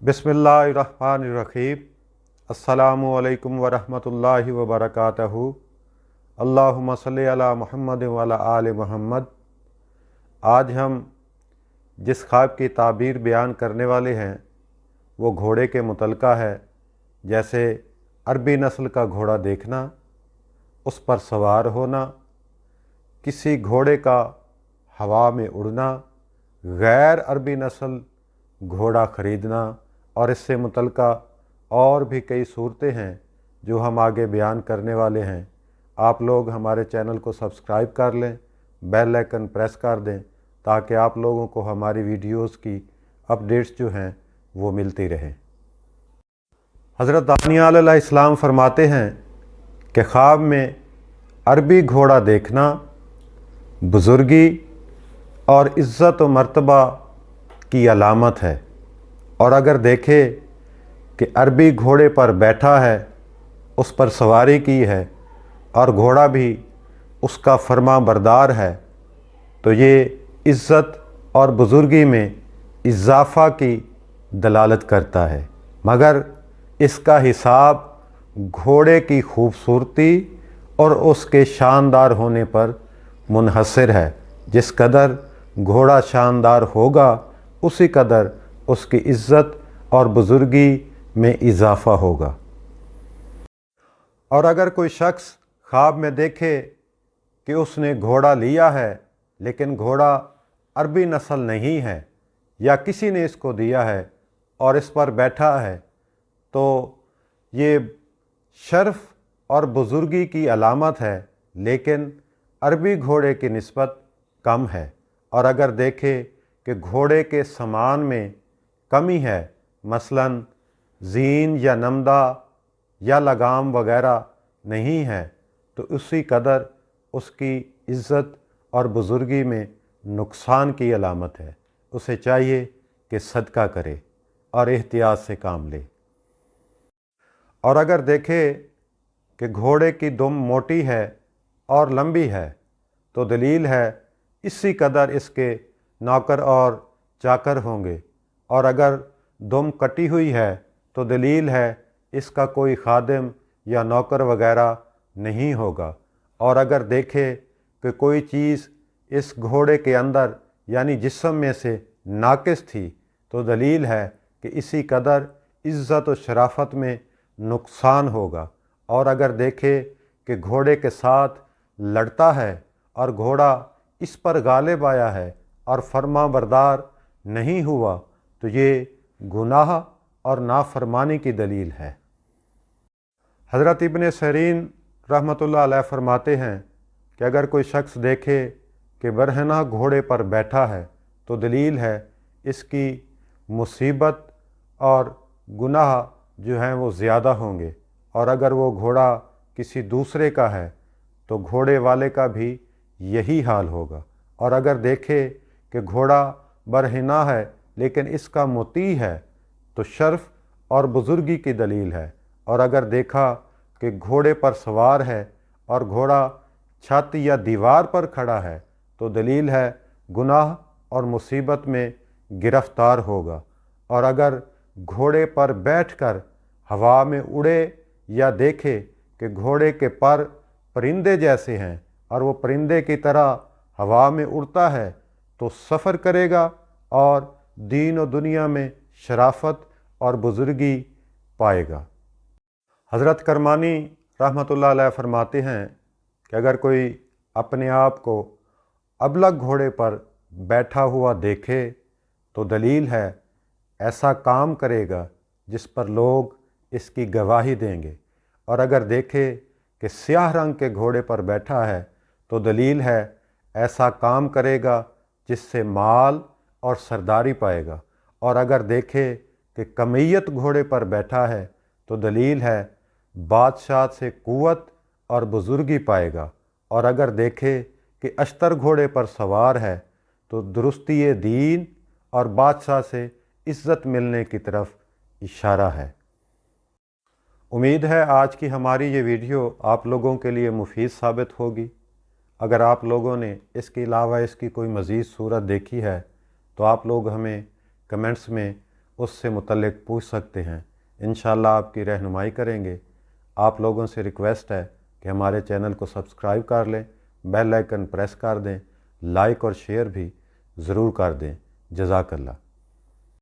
बिस्मिल्लाहिर्रहमानिर्रहीम। अस्सलामु अलैकुम वरहमतुल्लाहि वबरकातहू। अल्लाहुम्मा सल्लि अला मुहम्मद व अला आलि मुहम्मद। आज हम जिस ख्वाब की ताबीर बयान करने वाले हैं वो घोड़े के मुतल्लिक़ है। जैसे अरबी नस्ल का घोड़ा देखना, उस पर सवार होना, किसी घोड़े का हवा में उड़ना, गैर अरबी नस्ल घोड़ा ख़रीदना और इससे मुतल्लिक़ और भी कई सूरतें हैं जो हम आगे बयान करने वाले हैं। आप लोग हमारे चैनल को सब्सक्राइब कर लें, बेल आइकन प्रेस कर दें ताकि आप लोगों को हमारी वीडियोस की अपडेट्स जो हैं वो मिलती रहें। हज़रत दानिया अलैहिस्सलाम फरमाते हैं कि ख्वाब में अरबी घोड़ा देखना बुज़ुर्गी और इज़्ज़त व मर्तबा की अलामत है, और अगर देखे कि अरबी घोड़े पर बैठा है, उस पर सवारी की है और घोड़ा भी उसका फर्मा बरदार है, तो ये इज़्ज़त और बुज़ुर्गी में इजाफ़ा की दलालत करता है। मगर इसका हिसाब घोड़े की खूबसूरती और उसके शानदार होने पर मुनहसर है। जिस कदर घोड़ा शानदार होगा उसी कदर उसकी इज़्ज़त और बुज़ुर्गी में इजाफ़ा होगा। और अगर कोई शख्स ख्वाब में देखे कि उसने घोड़ा लिया है लेकिन घोड़ा अरबी नस्ल नहीं है या किसी ने इसको दिया है और इस पर बैठा है, तो ये शर्फ़ और बुज़ुर्गी की अलामत है, लेकिन अरबी घोड़े की निस्बत कम है। और अगर देखे कि घोड़े के सामान में कमी है, मसलन ज़ीन या नमदा या लगाम वग़ैरह नहीं है, तो उसी कदर उसकी इज़्ज़त और बुज़ुर्गी में नुकसान की अलामत है। उसे चाहिए कि सदका करे और एहतियात से काम ले। और अगर देखे कि घोड़े की दुम मोटी है और लंबी है, तो दलील है इसी कदर इसके नौकर और चाकर होंगे। और अगर दुम कटी हुई है तो दलील है इसका कोई खादिम या नौकर वग़ैरह नहीं होगा। और अगर देखे कि कोई चीज़ इस घोड़े के अंदर यानी जिस्म में से नाकिस थी, तो दलील है कि इसी कदर इज़्ज़त व शराफत में नुकसान होगा। और अगर देखे कि घोड़े के साथ लड़ता है और घोड़ा इस पर गालिब आया है और फर्मा बरदार नहीं हुआ, तो ये गुनाह और नाफरमानी की दलील है। हज़रत इब्न सीरीन रहमतुल्लाह अलैह फरमाते हैं कि अगर कोई शख्स देखे कि बरहना घोड़े पर बैठा है, तो दलील है इसकी मुसीबत और गुनाह जो हैं वो ज़्यादा होंगे। और अगर वो घोड़ा किसी दूसरे का है तो घोड़े वाले का भी यही हाल होगा। और अगर देखे कि घोड़ा बरहना है लेकिन इसका मुती है, तो शर्फ़ और बुज़ुर्गी की दलील है। और अगर देखा कि घोड़े पर सवार है और घोड़ा छत या दीवार पर खड़ा है, तो दलील है गुनाह और मुसीबत में गिरफ़्तार होगा। और अगर घोड़े पर बैठकर हवा में उड़े या देखे कि घोड़े के पर परिंदे जैसे हैं और वो परिंदे की तरह हवा में उड़ता है, तो सफ़र करेगा और दीन और दुनिया में शराफत और बुज़ुर्गी पाएगा। हज़रत करमानी रहमतुल्लाह अलैह फरमाते हैं कि अगर कोई अपने आप को अबलग घोड़े पर बैठा हुआ देखे, तो दलील है ऐसा काम करेगा जिस पर लोग इसकी गवाही देंगे। और अगर देखे कि स्याह रंग के घोड़े पर बैठा है, तो दलील है ऐसा काम करेगा जिससे माल और सरदारी पाएगा। और अगर देखे कि कमीयत घोड़े पर बैठा है, तो दलील है बादशाह से क़ुव्वत और बुज़ुर्गी पाएगा। और अगर देखे कि अश्तर घोड़े पर सवार है, तो दुरुस्ती दीन और बादशाह से इज़्ज़त मिलने की तरफ इशारा है। उम्मीद है आज की हमारी ये वीडियो आप लोगों के लिए मुफीद साबित होगी। अगर आप लोगों ने इसके अलावा इसकी कोई मज़ीद सूरत देखी है तो आप लोग हमें कमेंट्स में اس سے متعلق پوچھ سکتے ہیں۔ انشاءاللہ آپ کی رہنمائی کریں گے۔ آپ لوگوں سے ریکویسٹ ہے کہ ہمارے چینل کو سبسکرائب کر لیں، بیل آئیکن پریس کر دیں، لائک اور شیئر بھی ضرور کر دیں۔ جزاک اللہ۔